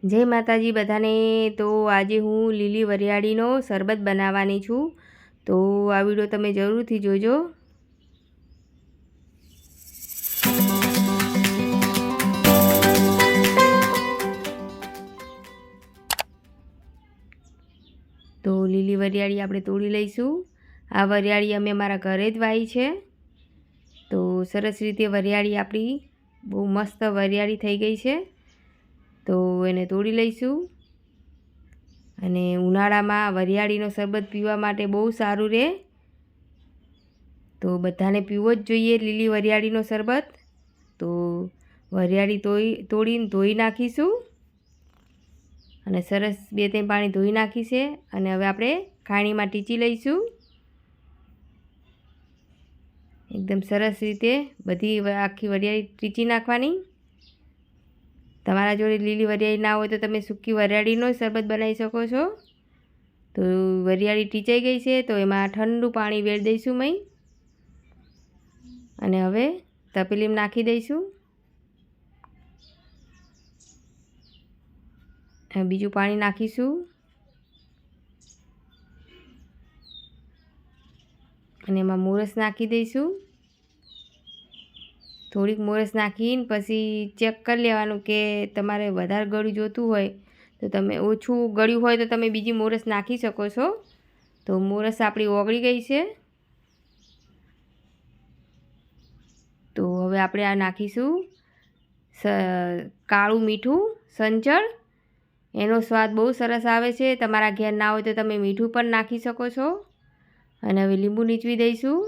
જય માતાજી બધાને। તો આજે હું લીલી વરિયાળીનો શરબત બનાવવાની છું, તો આ વિડીયો તમે જરૂરથી જોજો। તો લીલી વરિયાળી આપણે તોડી લઈશું। આ વરિયાળી અમે મારા ઘરે જ વાવી છે। તો સરસ રીતે વરિયાળી આપણી બહુ મસ્ત વરિયાળી થઈ ગઈ છે, તો એને તોડી લઈશું। અને ઉનાળામાં વરિયાળીનો શરબત પીવા માટે બહુ સારું રહે, તો બધાને પીવો જ જોઈએ લીલી વરિયાળીનો શરબત। તો વરિયાળી તોડીને ધોઈ નાખીશું અને સરસ 2-3 પાણી ધોઈ નાખી છે। અને હવે આપણે ખાણીમાં ટીચી લઈશું। એકદમ સરસ રીતે બધી આખી વરિયાળી ટીચી નાખવાની। તમારા જોડે લીલી વરિયાળી ના હોય તો તમે સૂકી વરિયાળીનો શરબત બનાવી શકો છો। તો વરિયાળી ટીચાઈ ગઈ છે, તો એમાં ઠંડુ પાણી વેળ દઈશું મય, અને હવે તપેલીમાં નાખી દઈશું। બીજું પાણી નાખીશું અને એમાં મોરસ નાખી દઈશું। થોડીક મોરસ નાખીને પછી ચેક કરી લેવાનું કે તમારે વધારે ગળ્યું જોતું હોય તો તમે, ઓછું ગળ્યું હોય તો તમે બીજી મોરસ નાખી શકો છો। તો મોરસ આપણી ઓગળી ગઈ છે, તો હવે આપણે આ નાખીશું કાળું મીઠું સંચળ। એનો સ્વાદ બહુ સરસ આવે છે। તમારા ઘેર ના હોય તો તમે મીઠું પણ નાખી શકો છો। અને હવે લીંબુ નીચવી દઈશું।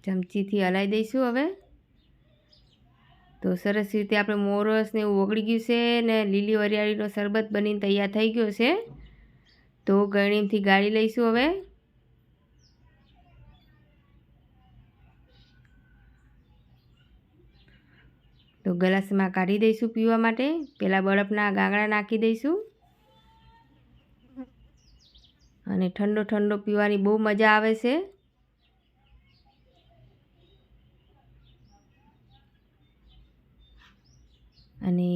ચમચીથી હલાવી દઈશું હવે। તો સરસ રીતે આપણે મોરસ ને એવું ઓગળી ગયું છે ને લીલી વરિયાળીનો શરબત બનીને તૈયાર થઈ ગયો છે। તો ગળણીથી ગાળી લઈશું હવે। તો ગ્લાસમાં કાઢી દઈશું પીવા માટે। પહેલાં બરફના ગાંગડા નાખી દઈશું અને ઠંડો ઠંડો પીવાની બહુ મજા આવે છે। અને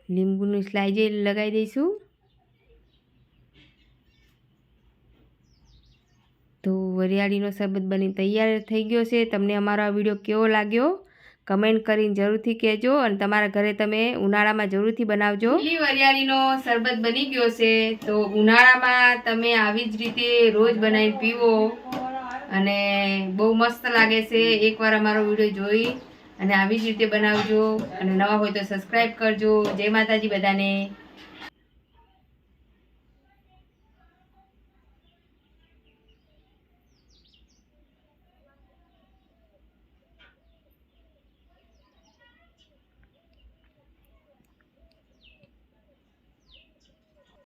લીંબુની સ્લાઇસ લગાવી દઈશું। તો વરિયાળીનો શરબત બની તૈયાર થઈ ગયો છે। તમને અમારો આ વિડીયો કેવો લાગ્યો કમેન્ટ કરીને જરૂરથી કહેજો, અને તમારા ઘરે તમે ઉનાળામાં જરૂરથી બનાવજો। લીલી વરિયાળીનો શરબત બની ગયો છે, તો ઉનાળામાં તમે આવી જ રીતે રોજ બનાવીને પીવો અને બહુ મસ્ત લાગે છે। એકવાર અમારો વિડીયો જોઈ અને આવી જ રીતે બનાવજો, અને નવા હોય તો સબસ્ક્રાઈબ કરજો। જય માતાજી બધાને।